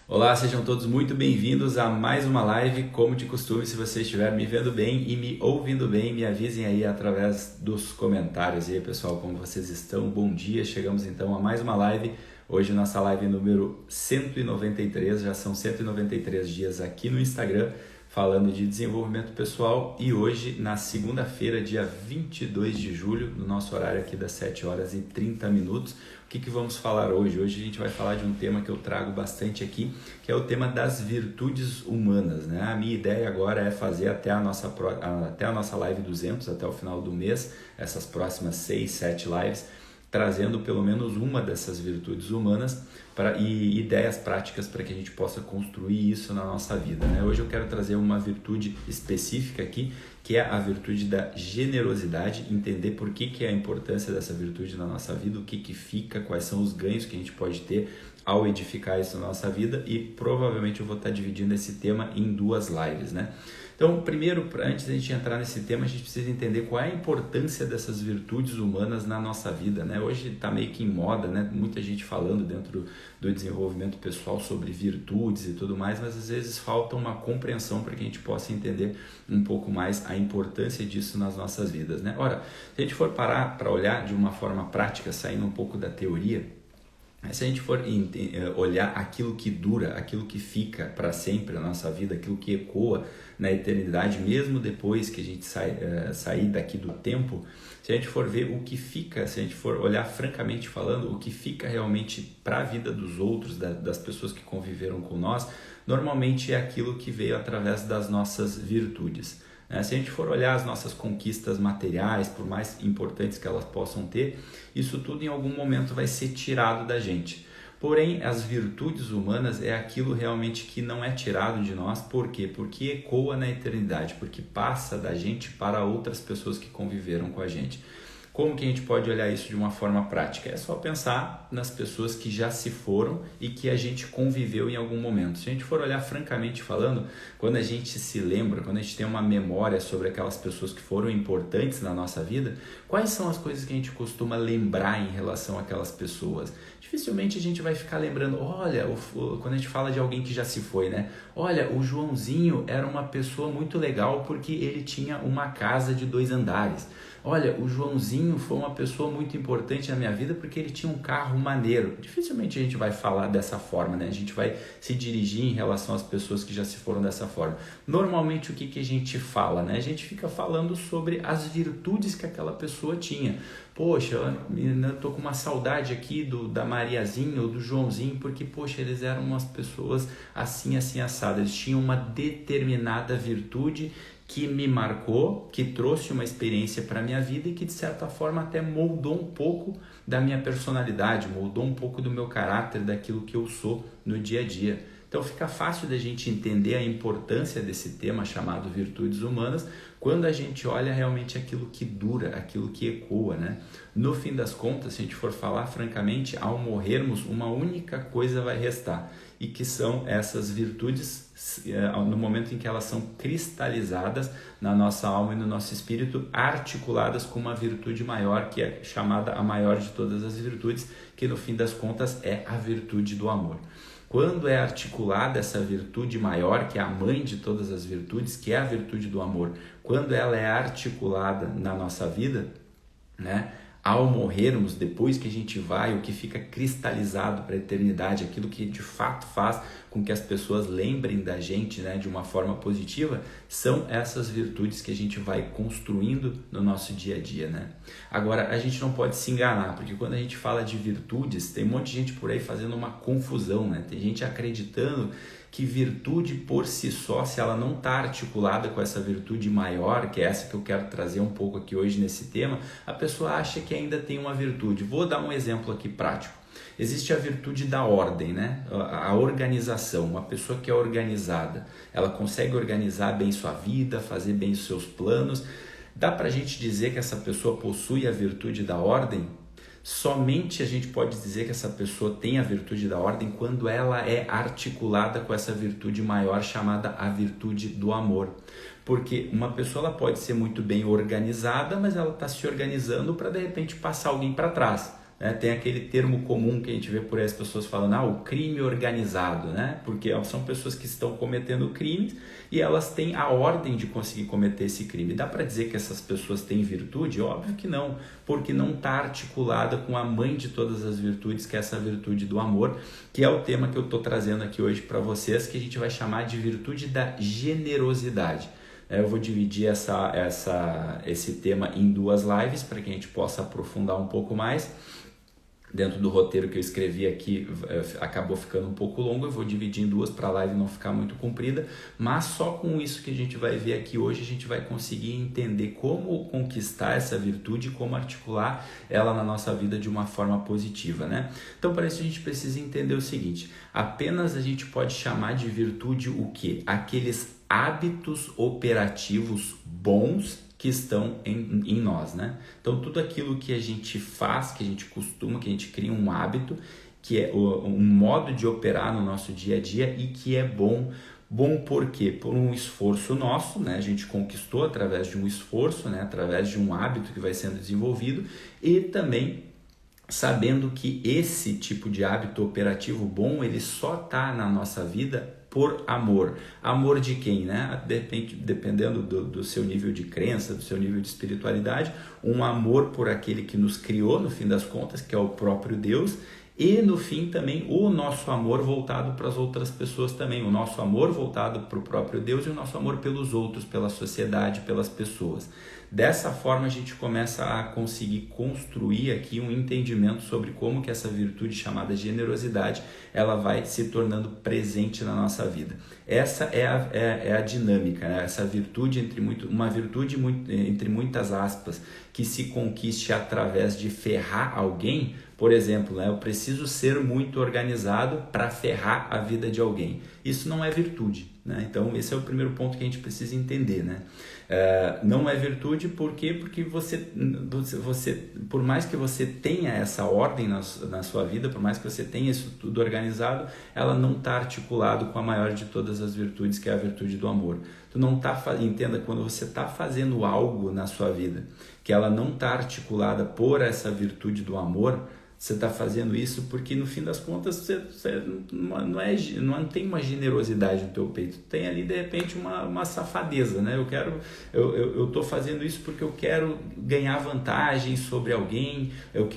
Olá, sejam todos muito bem-vindos a mais uma live. Como de costume, se você estiver me vendo bem e me ouvindo bem, me avisem aí através dos comentários. E aí, pessoal, como vocês estão? Bom dia, chegamos então a mais uma live. Hoje nossa live número 193, já são 193 dias aqui no Instagram, falando de desenvolvimento pessoal, e hoje, na segunda-feira, dia 22 de julho, no nosso horário aqui das 7 horas e 30 minutos, o que vamos falar hoje? Hoje a gente vai falar de um tema que eu trago bastante aqui, que é o tema das virtudes humanas, né? A minha ideia agora é fazer até a nossa live 200, até o final do mês, essas próximas 6, 7 lives, trazendo pelo menos uma dessas virtudes humanas e ideias práticas para que a gente possa construir isso na nossa vida, né? Hoje eu quero trazer uma virtude específica aqui, que é a virtude da generosidade, entender por que é a importância dessa virtude na nossa vida, o que fica, quais são os ganhos que a gente pode ter ao edificar isso na nossa vida, e provavelmente eu vou estar dividindo esse tema em 2 lives, né? Então, primeiro, antes de a gente entrar nesse tema, a gente precisa entender qual é a importância dessas virtudes humanas na nossa vida, né? Hoje está meio que em moda, né? Muita gente falando dentro do desenvolvimento pessoal sobre virtudes e tudo mais, mas às vezes falta uma compreensão para que a gente possa entender um pouco mais a importância disso nas nossas vidas, né? Ora, se a gente for parar para olhar de uma forma prática, saindo um pouco da teoria, se a gente for olhar aquilo que dura, aquilo que fica para sempre na nossa vida, aquilo que ecoa na eternidade, mesmo depois que a gente sair daqui do tempo, se a gente for ver o que fica, se a gente for olhar francamente falando, o que fica realmente para a vida dos outros, das pessoas que conviveram com nós, normalmente é aquilo que veio através das nossas virtudes. Se a gente for olhar as nossas conquistas materiais, por mais importantes que elas possam ter, isso tudo em algum momento vai ser tirado da gente. Porém, as virtudes humanas é aquilo realmente que não é tirado de nós. Por quê? Porque ecoa na eternidade, porque passa da gente para outras pessoas que conviveram com a gente. Como que a gente pode olhar isso de uma forma prática? É só pensar nas pessoas que já se foram e que a gente conviveu em algum momento. Se a gente for olhar francamente falando, quando a gente se lembra, quando a gente tem uma memória sobre aquelas pessoas que foram importantes na nossa vida, quais são as coisas que a gente costuma lembrar em relação àquelas pessoas? Dificilmente a gente vai ficar lembrando, olha, quando a gente fala de alguém que já se foi, né? Olha, o Joãozinho era uma pessoa muito legal porque ele tinha uma casa de 2 andares. Olha, o Joãozinho foi uma pessoa muito importante na minha vida porque ele tinha um carro maneiro. Dificilmente a gente vai falar dessa forma, né? A gente vai se dirigir em relação às pessoas que já se foram dessa forma. Normalmente o que a gente fala, né? A gente fica falando sobre as virtudes que aquela pessoa tinha. Poxa, eu tô com uma saudade aqui da Mariazinha ou do Joãozinho, porque, poxa, eles eram umas pessoas assim, assim, assadas. Eles tinham uma determinada virtude que me marcou, que trouxe uma experiência para a minha vida e que, de certa forma, até moldou um pouco da minha personalidade, moldou um pouco do meu caráter, daquilo que eu sou no dia a dia. Então fica fácil da gente entender a importância desse tema chamado virtudes humanas quando a gente olha realmente aquilo que dura, aquilo que ecoa, né? No fim das contas, se a gente for falar francamente, ao morrermos, uma única coisa vai restar, e que são essas virtudes no momento em que elas são cristalizadas na nossa alma e no nosso espírito, articuladas com uma virtude maior, que é chamada a maior de todas as virtudes, que no fim das contas é a virtude do amor. Quando é articulada essa virtude maior, que é a mãe de todas as virtudes, que é a virtude do amor, quando ela é articulada na nossa vida, né? Ao morrermos, depois que a gente vai, o que fica cristalizado para a eternidade, aquilo que de fato faz com que as pessoas lembrem da gente, né, de uma forma positiva, são essas virtudes que a gente vai construindo no nosso dia a dia, né? Agora, a gente não pode se enganar, porque quando a gente fala de virtudes, tem um monte de gente por aí fazendo uma confusão, né? Tem gente acreditando que virtude por si só, se ela não está articulada com essa virtude maior, que é essa que eu quero trazer um pouco aqui hoje nesse tema, a pessoa acha que ainda tem uma virtude. Vou dar um exemplo aqui prático. Existe a virtude da ordem, né? A organização. Uma pessoa que é organizada, ela consegue organizar bem sua vida, fazer bem os seus planos. Dá para a gente dizer que essa pessoa possui a virtude da ordem? Somente a gente pode dizer que essa pessoa tem a virtude da ordem quando ela é articulada com essa virtude maior chamada a virtude do amor. Porque uma pessoa ela pode ser muito bem organizada, mas ela está se organizando para de repente passar alguém para trás. né? Tem aquele termo comum que a gente vê por aí as pessoas falando, o crime organizado, né? Porque são pessoas que estão cometendo crimes e elas têm a ordem de conseguir cometer esse crime. Dá para dizer que essas pessoas têm virtude? Óbvio que não, porque não está articulada com a mãe de todas as virtudes, que é essa virtude do amor, que é o tema que eu estou trazendo aqui hoje para vocês, que a gente vai chamar de virtude da generosidade. Eu vou dividir esse tema em 2 lives para que a gente possa aprofundar um pouco mais. Dentro do roteiro que eu escrevi aqui, acabou ficando um pouco longo, eu vou dividir em 2 para a live não ficar muito comprida, mas só com isso que a gente vai ver aqui hoje, a gente vai conseguir entender como conquistar essa virtude e como articular ela na nossa vida de uma forma positiva, né? Então, para isso a gente precisa entender o seguinte, apenas a gente pode chamar de virtude o quê? Aqueles hábitos operativos bons que estão em nós, né? Então, tudo aquilo que a gente faz, que a gente costuma, que a gente cria um hábito, que é um modo de operar no nosso dia a dia e que é bom. Bom por quê? Por um esforço nosso, né? A gente conquistou através de um esforço, né? Através de um hábito que vai sendo desenvolvido e também sabendo que esse tipo de hábito operativo bom, ele só está na nossa vida por amor. Amor de quem, né? Dependendo do seu nível de crença, do seu nível de espiritualidade, um amor por aquele que nos criou, no fim das contas, que é o próprio Deus, e no fim também o nosso amor voltado para as outras pessoas também, o nosso amor voltado para o próprio Deus e o nosso amor pelos outros, pela sociedade, pelas pessoas. Dessa forma a gente começa a conseguir construir aqui um entendimento sobre como que essa virtude chamada generosidade ela vai se tornando presente na nossa vida. Essa é a dinâmica, né? Essa virtude uma virtude entre muitas aspas que se conquiste através de ferrar alguém. Por exemplo, né? Eu preciso ser muito organizado para ferrar a vida de alguém. Isso não é virtude, né? Então esse é o primeiro ponto que a gente precisa entender, né? Não é virtude por quê? Porque você, por mais que você tenha essa ordem na sua vida, por mais que você tenha isso tudo organizado, ela não está articulado com a maior de todas as virtudes, que é a virtude do amor. Tu não entenda, quando você está fazendo algo na sua vida, que ela não está articulada por essa virtude do amor, você está fazendo isso porque no fim das contas você não tem uma generosidade no teu peito, tem ali de repente uma safadeza, né? Eu estou fazendo isso porque eu quero ganhar vantagem sobre alguém, eu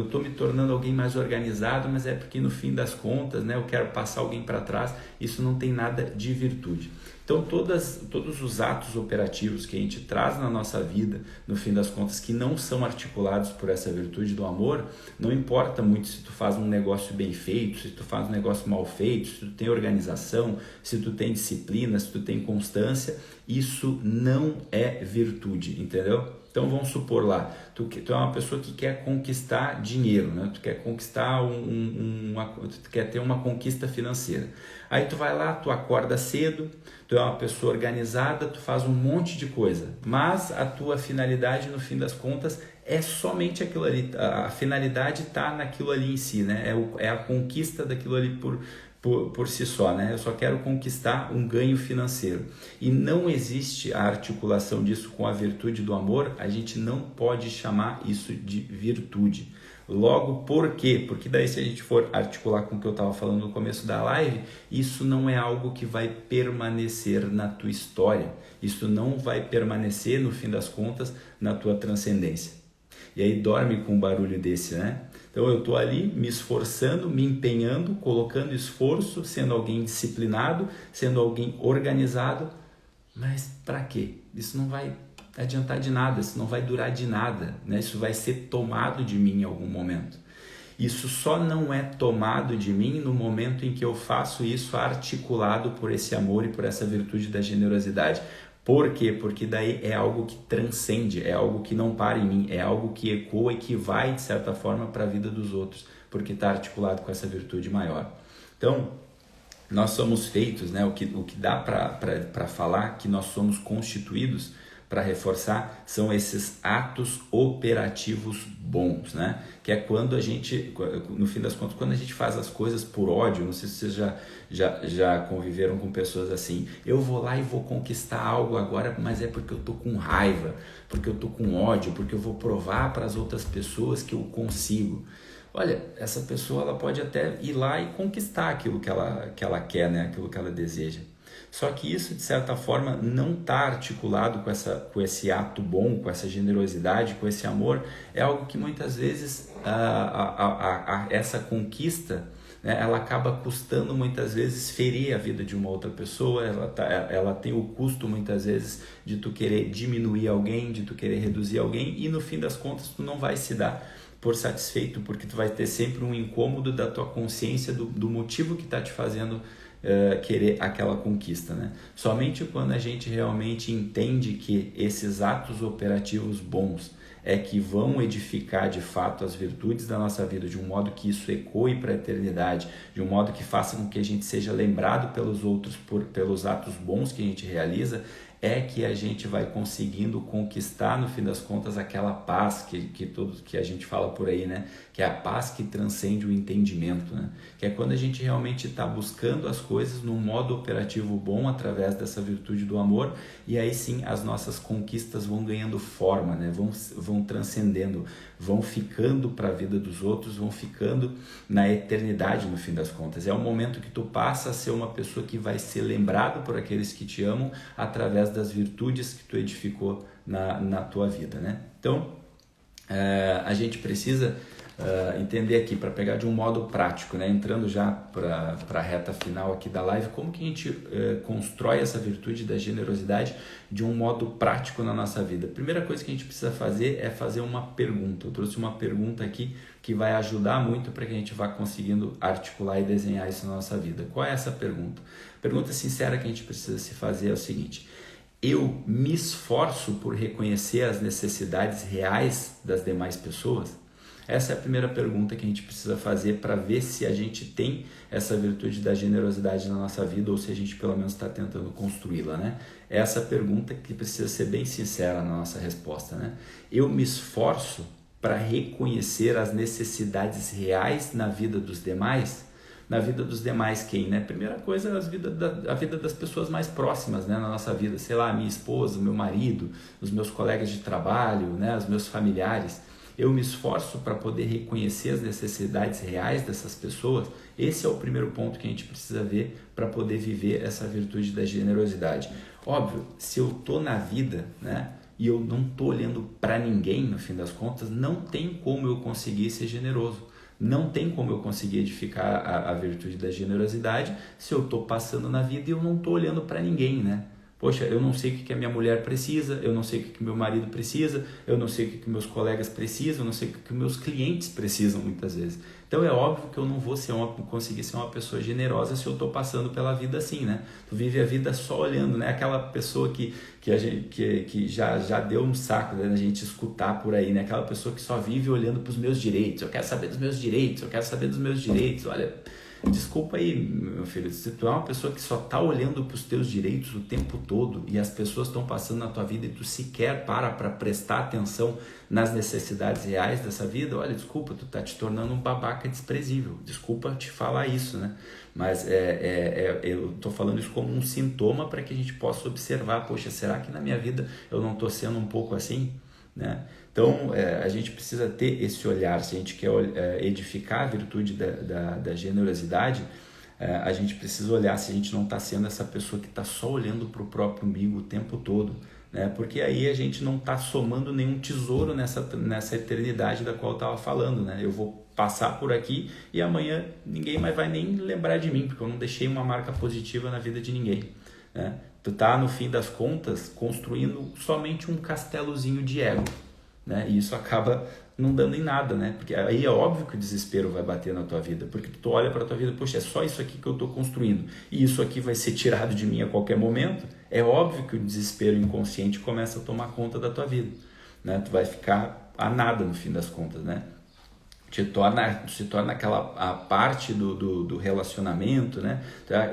estou me tornando alguém mais organizado, mas é porque no fim das contas, né, eu quero passar alguém para trás. Isso não tem nada de virtude. Então todos os atos operativos que a gente traz na nossa vida, no fim das contas, que não são articulados por essa virtude do amor, não importa muito se tu faz um negócio bem feito, se tu faz um negócio mal feito, se tu tem organização, se tu tem disciplina, se tu tem constância, isso não é virtude, entendeu? Então vamos supor lá, tu é uma pessoa que quer conquistar dinheiro, né? Tu quer conquistar tu quer ter uma conquista financeira. Aí tu vai lá, tu acorda cedo, tu é uma pessoa organizada, tu faz um monte de coisa, mas a tua finalidade no fim das contas é somente aquilo ali, a finalidade está naquilo ali em si, né? É a conquista daquilo ali por si só, né? Eu só quero conquistar um ganho financeiro e não existe a articulação disso com a virtude do amor. A gente não pode chamar isso de virtude. Logo, por quê? Porque daí, se a gente for articular com o que eu estava falando no começo da live, isso não é algo que vai permanecer na tua história, isso não vai permanecer no fim das contas na tua transcendência. E aí dorme com um barulho desse, né? Então eu estou ali me esforçando, me empenhando, colocando esforço, sendo alguém disciplinado, sendo alguém organizado, mas para quê? Isso não vai adiantar de nada, isso não vai durar de nada, né? Isso vai ser tomado de mim em algum momento. Isso só não é tomado de mim no momento em que eu faço isso articulado por esse amor e por essa virtude da generosidade. Por quê? Porque daí é algo que transcende, é algo que não para em mim, é algo que ecoa e que vai, de certa forma, para a vida dos outros, porque está articulado com essa virtude maior. Então, nós somos feitos, né? O que dá para falar que nós somos constituídos, para reforçar, são esses atos operativos bons, né? Que é quando a gente, no fim das contas, quando a gente faz as coisas por ódio. Não sei se vocês já conviveram com pessoas assim, eu vou lá e vou conquistar algo agora, mas é porque eu tô com raiva, porque eu tô com ódio, porque eu vou provar para as outras pessoas que eu consigo. olha, essa pessoa ela pode até ir lá e conquistar aquilo que ela quer, né? Aquilo que ela deseja. Só que isso, de certa forma, não está articulado com esse ato bom, com essa generosidade, com esse amor. É algo que muitas vezes essa conquista, né, ela acaba custando muitas vezes ferir a vida de uma outra pessoa. Ela tem o custo muitas vezes de tu querer diminuir alguém, de tu querer reduzir alguém, e no fim das contas tu não vai se dar por satisfeito, porque tu vai ter sempre um incômodo da tua consciência do motivo que está te fazendo querer aquela conquista, né? Somente quando a gente realmente entende que esses atos operativos bons é que vão edificar de fato as virtudes da nossa vida, de um modo que isso ecoe para a eternidade, de um modo que faça com que a gente seja lembrado pelos outros pelos atos bons que a gente realiza, é que a gente vai conseguindo conquistar, no fim das contas, aquela paz que a gente fala por aí, né? Que é a paz que transcende o entendimento, né? Que é quando a gente realmente está buscando as coisas num modo operativo bom, através dessa virtude do amor, e aí sim as nossas conquistas vão ganhando forma, né? Vão transcendendo, vão ficando para a vida dos outros, vão ficando na eternidade, no fim das contas. É o momento que tu passa a ser uma pessoa que vai ser lembrado por aqueles que te amam através das virtudes que tu edificou na tua vida, né? Então, a gente precisa entender aqui, para pegar de um modo prático, né? Entrando já para a reta final aqui da live, como que a gente constrói essa virtude da generosidade de um modo prático na nossa vida. A primeira coisa que a gente precisa fazer é fazer uma pergunta. Eu trouxe uma pergunta aqui que vai ajudar muito para que a gente vá conseguindo articular e desenhar isso na nossa vida. Qual é essa pergunta? A pergunta sincera que a gente precisa se fazer é o seguinte: eu me esforço por reconhecer as necessidades reais das demais pessoas? Essa é a primeira pergunta que a gente precisa fazer para ver se a gente tem essa virtude da generosidade na nossa vida, ou se a gente pelo menos está tentando construí-la, né? Essa pergunta que precisa ser bem sincera na nossa resposta, né? Eu me esforço para reconhecer as necessidades reais na vida dos demais? Na vida dos demais quem, né? Primeira coisa, a vida das pessoas mais próximas, né, na nossa vida. Sei lá, minha esposa, meu marido, os meus colegas de trabalho, né, os meus familiares. Eu me esforço para poder reconhecer as necessidades reais dessas pessoas. Esse é o primeiro ponto que a gente precisa ver para poder viver essa virtude da generosidade. Óbvio, se eu estou na vida, né, e eu não estou olhando para ninguém, no fim das contas, não tem como eu conseguir ser generoso. Não tem como eu conseguir edificar a virtude da generosidade se eu estou passando na vida e eu não estou olhando para ninguém, né? Poxa, eu não sei o que a minha mulher precisa, eu não sei o que meu marido precisa, eu não sei o que meus colegas precisam, eu não sei o que meus clientes precisam muitas vezes. Então é óbvio que eu não vou conseguir ser uma pessoa generosa se eu estou passando pela vida assim, né? Tu vive a vida só olhando, né? Aquela pessoa que já deu um saco, né, a gente escutar por aí, né? Aquela pessoa que só vive olhando para os meus direitos. Eu quero saber dos meus direitos, eu quero saber dos meus direitos. Olha, desculpa aí, meu filho, se tu é uma pessoa que só está olhando para os teus direitos o tempo todo e as pessoas estão passando na tua vida e tu sequer para prestar atenção nas necessidades reais dessa vida, olha, desculpa, tu tá te tornando um babaca desprezível. Desculpa te falar isso, né? Mas eu tô falando isso como um sintoma para que a gente possa observar, poxa, será que na minha vida eu não tô sendo um pouco assim, né? Então, a gente precisa ter esse olhar. Se a gente quer edificar a virtude da generosidade, a gente precisa olhar se a gente não está sendo essa pessoa que está só olhando para o próprio umbigo o tempo todo, né? Porque aí a gente não está somando nenhum tesouro nessa eternidade da qual eu estava falando, né? Eu vou passar por aqui e amanhã ninguém mais vai nem lembrar de mim, porque eu não deixei uma marca positiva na vida de ninguém, né? Tu tá, no fim das contas, construindo somente um castelozinho de ego, né? E isso acaba não dando em nada, né? Porque aí é óbvio que o desespero vai bater na tua vida, porque tu olha para a tua vida, poxa, é só isso aqui que eu estou construindo e isso aqui vai ser tirado de mim a qualquer momento. É óbvio que o desespero inconsciente começa a tomar conta da tua vida, né? Tu vai ficar a nada no fim das contas, né? Se torna a parte do relacionamento, né?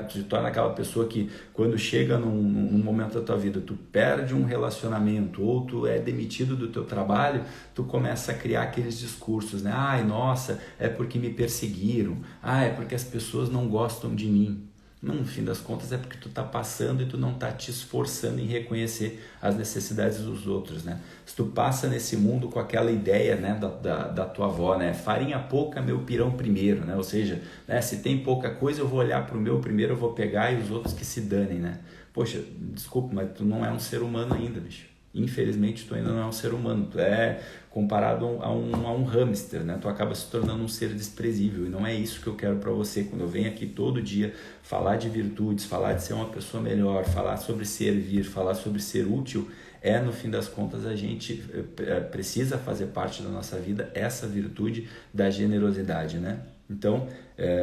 Se torna aquela pessoa que quando chega num momento da tua vida, tu perde um relacionamento ou tu é demitido do teu trabalho, tu começa a criar aqueles discursos, né? Ai, nossa, é porque me perseguiram, é porque as pessoas não gostam de mim. No fim das contas é porque tu tá passando e tu não tá te esforçando em reconhecer as necessidades dos outros, né? Se tu passa nesse mundo com aquela ideia, né, da tua avó, né? Farinha pouca, meu pirão primeiro, né? Ou seja, né, se tem pouca coisa eu vou olhar pro meu primeiro, eu vou pegar e os outros que se danem, né? Poxa, desculpa, mas tu não é um ser humano ainda, bicho. Infelizmente tu ainda não é um ser humano, tu é comparado a um hamster, né? Tu acaba se tornando um ser desprezível, e não é isso que eu quero para você. Quando eu venho aqui todo dia falar de virtudes, falar de ser uma pessoa melhor, falar sobre servir, falar sobre ser útil, no fim das contas a gente precisa fazer parte da nossa vida essa virtude da generosidade, né? Então,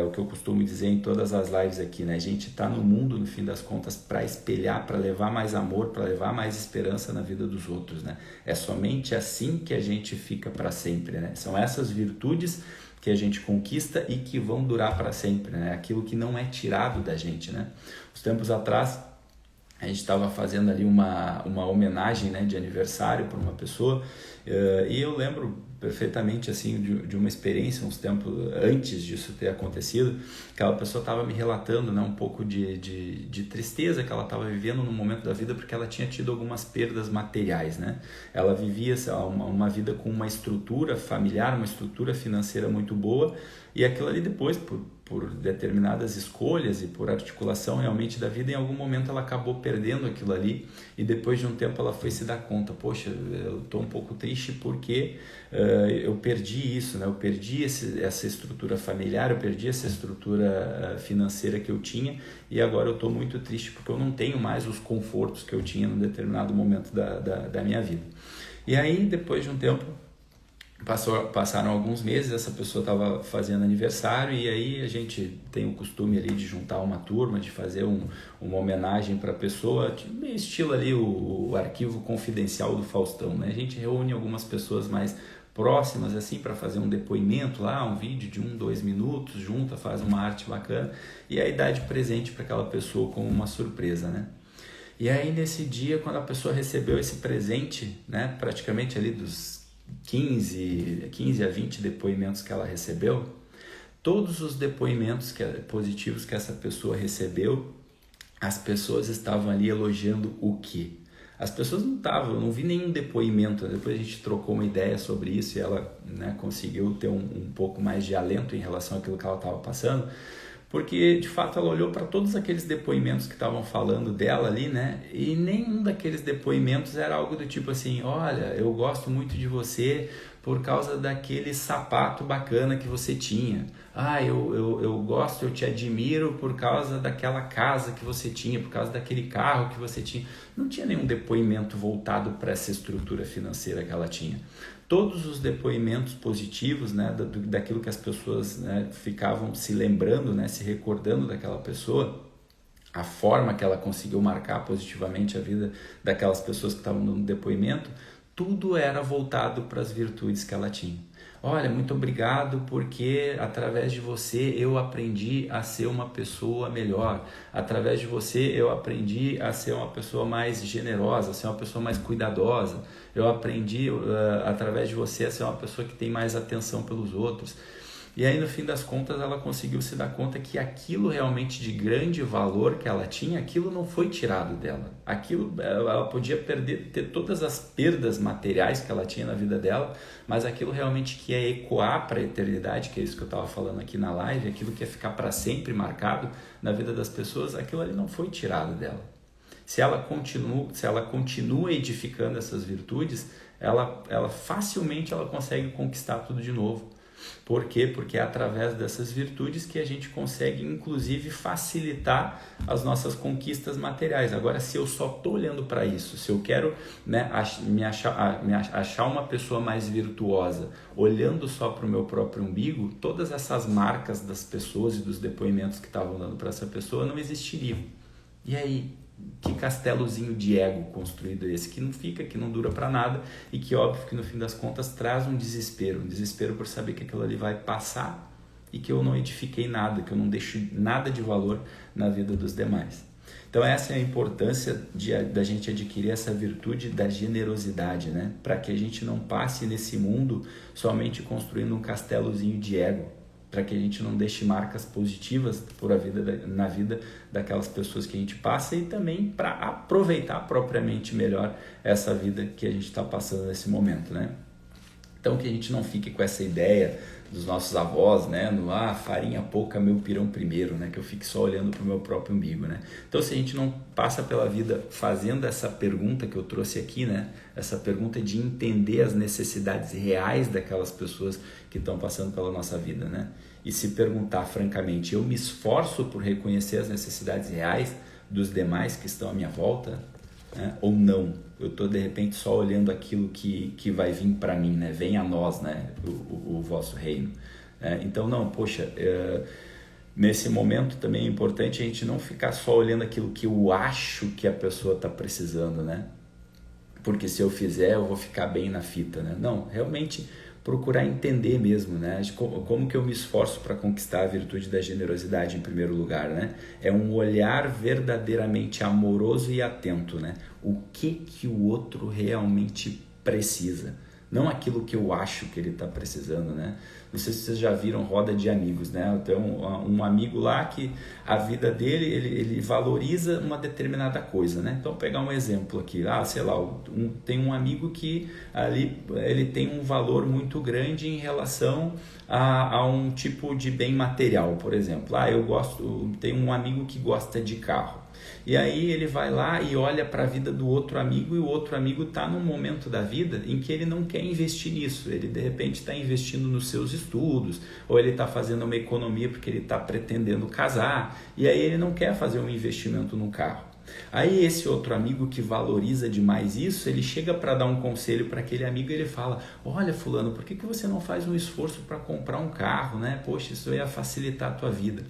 o que eu costumo dizer em todas as lives aqui, né? A gente está no mundo, no fim das contas, para espelhar, para levar mais amor, para levar mais esperança na vida dos outros, né? É somente assim que a gente fica para sempre, né? São essas virtudes que a gente conquista e que vão durar para sempre, né? Aquilo que não é tirado da gente, né? Uns tempos atrás, a gente estava fazendo ali uma homenagem, né, de aniversário para uma pessoa, e eu lembro perfeitamente assim de uma experiência uns tempos antes disso ter acontecido. Aquela pessoa estava me relatando, né, um pouco de tristeza que ela estava vivendo no momento da vida, porque ela tinha tido algumas perdas materiais, né? Ela vivia uma vida com uma estrutura familiar, uma estrutura financeira muito boa, e aquilo ali depois, por determinadas escolhas e por articulação realmente da vida, em algum momento ela acabou perdendo aquilo ali, e depois de um tempo ela foi se dar conta, poxa, eu estou um pouco triste porque eu perdi isso, né? Eu perdi essa estrutura familiar, eu perdi essa estrutura financeira que eu tinha, e agora eu estou muito triste porque eu não tenho mais os confortos que eu tinha num determinado momento da minha vida. E aí, depois de um tempo, passaram alguns meses, essa pessoa estava fazendo aniversário, e aí a gente tem o costume ali de juntar uma turma, de fazer uma homenagem para a pessoa, meio estilo ali o arquivo confidencial do Faustão, né? A gente reúne algumas pessoas mais próximas assim para fazer um depoimento lá, um vídeo de 1-2 minutos, junta, faz uma arte bacana, e aí dá de presente para aquela pessoa como uma surpresa, né? E aí nesse dia, quando a pessoa recebeu esse presente, né, praticamente ali dos 15 a 20 depoimentos que ela recebeu, todos os depoimentos positivos que essa pessoa recebeu, as pessoas estavam ali elogiando o quê? As pessoas não estavam, eu não vi nenhum depoimento, depois a gente trocou uma ideia sobre isso e ela, né, conseguiu ter um pouco mais de alento em relação àquilo que ela estava passando, porque de fato ela olhou para todos aqueles depoimentos que estavam falando dela ali, né? E nenhum daqueles depoimentos era algo do tipo assim, olha, eu gosto muito de você por causa daquele sapato bacana que você tinha. Ah, eu gosto, eu te admiro por causa daquela casa que você tinha, por causa daquele carro que você tinha. Não tinha nenhum depoimento voltado para essa estrutura financeira que ela tinha. Todos os depoimentos positivos, né, daquilo que as pessoas, né, ficavam se lembrando, né, se recordando daquela pessoa, a forma que ela conseguiu marcar positivamente a vida daquelas pessoas que estavam dando depoimento, tudo era voltado para as virtudes que ela tinha. Olha, muito obrigado porque através de você eu aprendi a ser uma pessoa melhor. Através de você eu aprendi a ser uma pessoa mais generosa, a ser uma pessoa mais cuidadosa. Eu aprendi através de você a ser uma pessoa que tem mais atenção pelos outros. E aí no fim das contas ela conseguiu se dar conta que aquilo realmente de grande valor que ela tinha, aquilo não foi tirado dela. Aquilo, ela podia ter todas as perdas materiais que ela tinha na vida dela, mas aquilo realmente que ia ecoar para a eternidade, que é isso que eu estava falando aqui na live, aquilo que ia ficar para sempre marcado na vida das pessoas, aquilo ali não foi tirado dela. Se ela continua edificando essas virtudes, ela facilmente ela consegue conquistar tudo de novo. Por quê? Porque é através dessas virtudes que a gente consegue, inclusive, facilitar as nossas conquistas materiais. Agora, se eu só estou olhando para isso, se eu quero, né, achar uma pessoa mais virtuosa, olhando só para o meu próprio umbigo, todas essas marcas das pessoas e dos depoimentos que estavam dando para essa pessoa não existiriam. E aí? Que castelozinho de ego construído esse, que não fica, que não dura para nada e que óbvio que no fim das contas traz um desespero por saber que aquilo ali vai passar e que eu não edifiquei nada, que eu não deixo nada de valor na vida dos demais. Então essa é a importância da gente adquirir essa virtude da generosidade, né? Para que a gente não passe nesse mundo somente construindo um castelozinho de ego. para que a gente não deixe marcas positivas na vida daquelas pessoas que a gente passa e também para aproveitar propriamente melhor essa vida que a gente está passando nesse momento, né? Então que a gente não fique com essa ideia dos nossos avós, né, farinha pouca, meu pirão primeiro, né, que eu fique só olhando para o meu próprio umbigo, né. Então se a gente não passa pela vida fazendo essa pergunta que eu trouxe aqui, né, essa pergunta de entender as necessidades reais daquelas pessoas que estão passando pela nossa vida, né, e se perguntar francamente, eu me esforço por reconhecer as necessidades reais dos demais que estão à minha volta, né, ou não? Eu estou de repente só olhando aquilo que vai vir para mim, né? Vem a nós, né? O vosso reino. Então, não, poxa, nesse momento também é importante a gente não ficar só olhando aquilo que eu acho que a pessoa está precisando, né? Porque se eu fizer, eu vou ficar bem na fita, né? Não, realmente procurar entender mesmo, né? Como que eu me esforço para conquistar a virtude da generosidade em primeiro lugar, né? É um olhar verdadeiramente amoroso e atento, né? O que o outro realmente precisa, não aquilo que eu acho que ele está precisando, né? Não sei se vocês já viram roda de amigos, né? Tem um amigo lá que a vida dele, ele valoriza uma determinada coisa, né? Então, vou pegar um exemplo aqui. Sei lá, tem um amigo que ali ele tem um valor muito grande em relação a um tipo de bem material, por exemplo. Tem um amigo que gosta de carro. E aí ele vai lá e olha para a vida do outro amigo e o outro amigo está num momento da vida em que ele não quer investir nisso. Ele de repente está investindo nos seus estudos ou ele está fazendo uma economia porque ele está pretendendo casar e aí ele não quer fazer um investimento no carro. Aí esse outro amigo que valoriza demais isso, ele chega para dar um conselho para aquele amigo e ele fala, olha fulano, por que você não faz um esforço para comprar um carro, né? Poxa, isso ia facilitar a tua vida.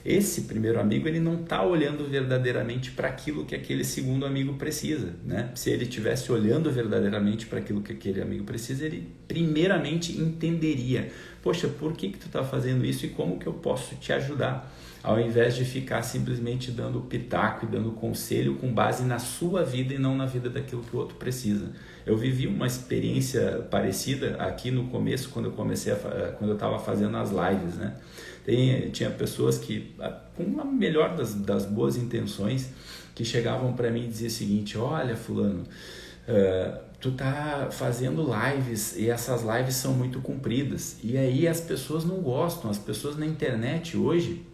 Esse primeiro amigo, ele não está olhando verdadeiramente para aquilo que aquele segundo amigo precisa, né? Se ele estivesse olhando verdadeiramente para aquilo que aquele amigo precisa, ele primeiramente entenderia, poxa, por que tu está fazendo isso e como que eu posso te ajudar? Ao invés de ficar simplesmente dando pitaco e dando conselho com base na sua vida e não na vida daquilo que o outro precisa. Eu vivi uma experiência parecida aqui no começo, quando eu estava fazendo as lives, né? Tinha pessoas que, com a melhor das boas intenções, que chegavam para mim e diziam o seguinte, olha fulano, tu tá fazendo lives e essas lives são muito compridas e aí as pessoas não gostam, as pessoas na internet hoje,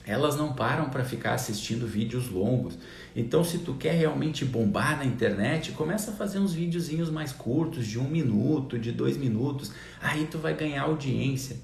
elas não param para ficar assistindo vídeos longos. Então, se tu quer realmente bombar na internet, começa a fazer uns videozinhos mais curtos, de 1 minuto, de 2 minutos, aí tu vai ganhar audiência.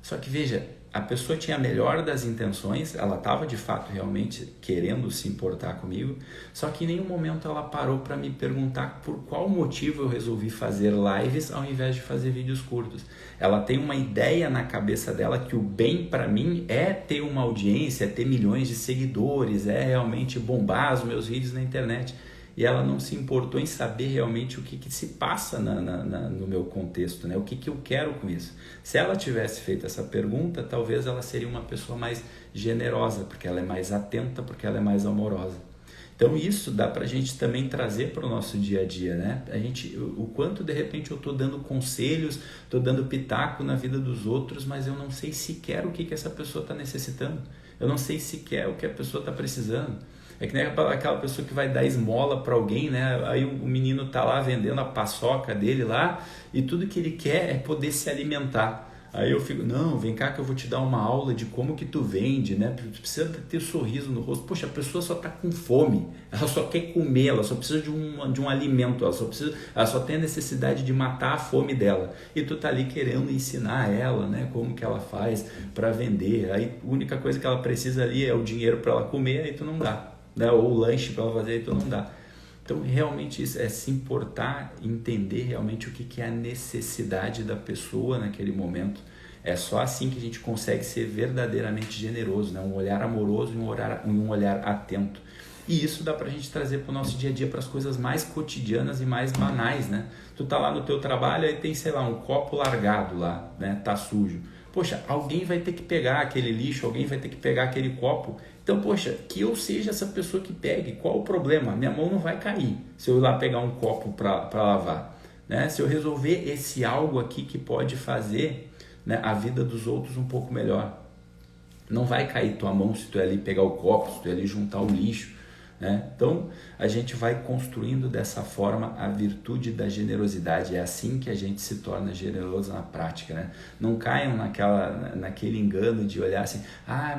Só que veja, a pessoa tinha a melhor das intenções, ela estava de fato realmente querendo se importar comigo, só que em nenhum momento ela parou para me perguntar por qual motivo eu resolvi fazer lives ao invés de fazer vídeos curtos. Ela tem uma ideia na cabeça dela que o bem para mim é ter uma audiência, é ter milhões de seguidores, é realmente bombar os meus vídeos na internet. E ela não se importou em saber realmente o que se passa no meu contexto, né? O que eu quero com isso. Se ela tivesse feito essa pergunta, talvez ela seria uma pessoa mais generosa, porque ela é mais atenta, porque ela é mais amorosa. Então isso dá para a gente também trazer para o nosso dia a dia, né? O quanto de repente eu estou dando conselhos, estou dando pitaco na vida dos outros, mas eu não sei sequer o que essa pessoa está necessitando. Eu não sei sequer o que a pessoa está precisando. É que nem aquela pessoa que vai dar esmola para alguém, né? Aí o menino tá lá vendendo a paçoca dele lá e tudo que ele quer é poder se alimentar. Aí eu fico, não, vem cá que eu vou te dar uma aula de como que tu vende, né? Tu precisa ter sorriso no rosto. Poxa, a pessoa só tá com fome, ela só quer comer, ela só precisa de um alimento, ela só tem a necessidade de matar a fome dela. E tu tá ali querendo ensinar ela, né? Como que ela faz para vender. Aí a única coisa que ela precisa ali é o dinheiro para ela comer, aí tu não dá. Né? Ou o lanche para ela fazer, então não dá. Então realmente isso é se importar, entender realmente o que é a necessidade da pessoa naquele momento. É só assim que a gente consegue ser verdadeiramente generoso, né? Um olhar amoroso e um olhar atento. E isso dá pra gente trazer pro nosso dia a dia, para as coisas mais cotidianas e mais banais, né? Tu tá lá no teu trabalho e tem, sei lá, um copo largado lá, né? Tá sujo. Poxa, alguém vai ter que pegar aquele lixo, alguém vai ter que pegar aquele copo. Então, poxa, que eu seja essa pessoa que pegue. Qual o problema? Minha mão não vai cair se eu ir lá pegar um copo para lavar, né? Se eu resolver esse algo aqui que pode fazer né, a vida dos outros um pouco melhor. Não vai cair tua mão se tu é ali pegar o copo, se tu é ali juntar o lixo, né? Então a gente vai construindo dessa forma a virtude da generosidade. É assim que a gente se torna generoso na prática, né? Não caiam naquele engano de olhar assim,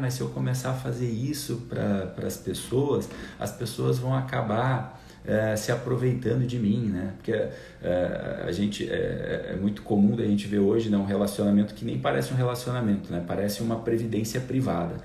mas se eu começar a fazer isso para as pessoas vão acabar se aproveitando de mim, né? Porque a gente é muito comum da gente ver hoje, né, um relacionamento que nem parece um relacionamento, né? Parece uma previdência privada.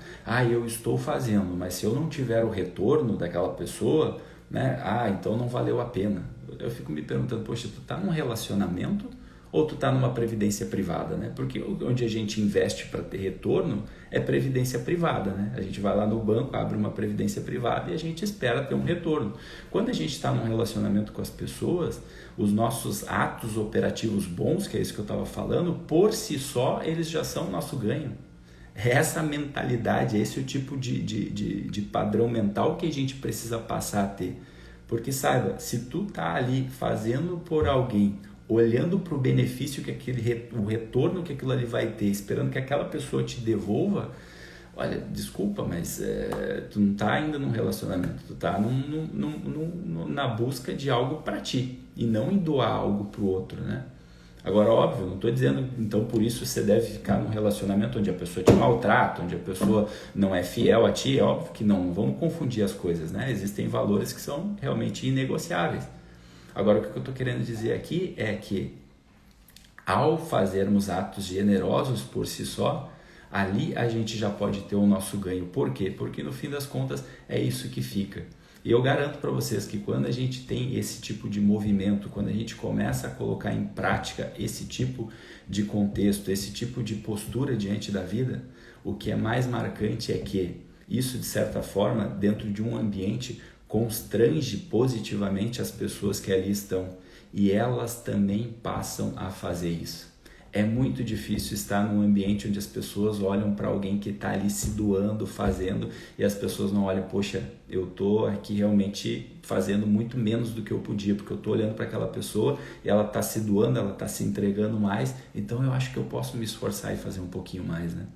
Eu estou fazendo, mas se eu não tiver o retorno daquela pessoa, né? Então não valeu a pena. Eu fico me perguntando, poxa, tu tá num relacionamento ou tu tá numa previdência privada, né? Porque onde a gente investe para ter retorno é previdência privada, né? A gente vai lá no banco, abre uma previdência privada e a gente espera ter um retorno. Quando a gente está num relacionamento com as pessoas, os nossos atos operativos bons, que é isso que eu estava falando, por si só, eles já são o nosso ganho. É essa mentalidade, é esse o tipo de padrão mental que a gente precisa passar a ter. Porque saiba, se tu tá ali fazendo por alguém, olhando para o benefício que o retorno que aquilo ali vai ter, esperando que aquela pessoa te devolva, olha, desculpa, mas tu não está ainda num relacionamento, tu está na busca de algo para ti e não em doar algo para o outro, né? Agora, óbvio, não estou dizendo, então, por isso você deve ficar num relacionamento onde a pessoa te maltrata, onde a pessoa não é fiel a ti, é óbvio que não vamos confundir as coisas, né? Existem valores que são realmente inegociáveis. Agora, o que eu estou querendo dizer aqui é que, ao fazermos atos generosos por si só, ali a gente já pode ter o nosso ganho. Por quê? Porque, no fim das contas, é isso que fica. E eu garanto para vocês que quando a gente tem esse tipo de movimento, quando a gente começa a colocar em prática esse tipo de contexto, esse tipo de postura diante da vida, o que é mais marcante é que isso, de certa forma, dentro de um ambiente, constrange positivamente as pessoas que ali estão e elas também passam a fazer isso. É muito difícil estar num ambiente onde as pessoas olham para alguém que está ali se doando, fazendo, e as pessoas não olham, poxa, eu estou aqui realmente fazendo muito menos do que eu podia, porque eu estou olhando para aquela pessoa e ela está se doando, ela está se entregando mais, então eu acho que eu posso me esforçar e fazer um pouquinho mais, né?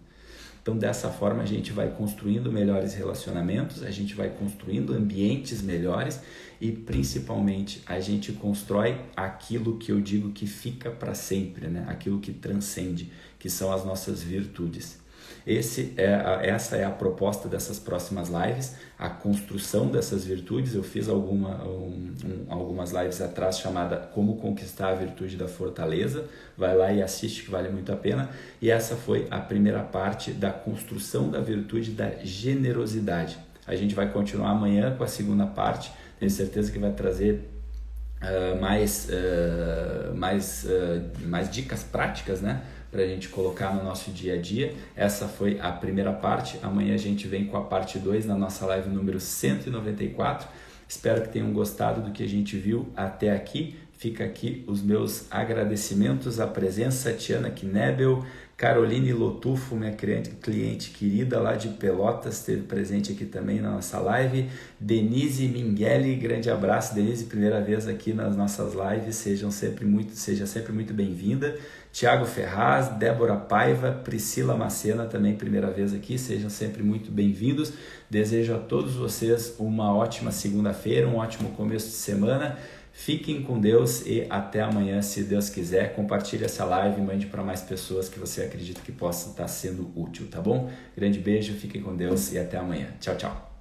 Então, dessa forma, a gente vai construindo melhores relacionamentos, a gente vai construindo ambientes melhores e, principalmente, a gente constrói aquilo que eu digo que fica para sempre, né? Aquilo que transcende, que são as nossas virtudes. Essa é a proposta dessas próximas lives, a construção dessas virtudes. Eu fiz algumas lives atrás chamada Como Conquistar a Virtude da Fortaleza. Vai lá e assiste que vale muito a pena. E essa foi a primeira parte da construção da virtude da generosidade. A gente vai continuar amanhã com a segunda parte. Tenho certeza que vai trazer mais dicas práticas, né? Para a gente colocar no nosso dia a dia. Essa foi a primeira parte. Amanhã a gente vem com a parte 2 na nossa live número 194. Espero que tenham gostado do que a gente viu até aqui. Fica aqui os meus agradecimentos à presença, Tiana Knebel, Caroline Lotufo, minha cliente querida lá de Pelotas, esteve presente aqui também na nossa live. Denise Minguelli, grande abraço, Denise, primeira vez aqui nas nossas lives, seja sempre muito bem-vinda. Tiago Ferraz, Débora Paiva, Priscila Macena, também primeira vez aqui, sejam sempre muito bem-vindos. Desejo a todos vocês uma ótima segunda-feira, um ótimo começo de semana. Fiquem com Deus e até amanhã, se Deus quiser. Compartilhe essa live, mande para mais pessoas que você acredita que possa estar sendo útil, tá bom? Grande beijo, fiquem com Deus e até amanhã. Tchau, tchau.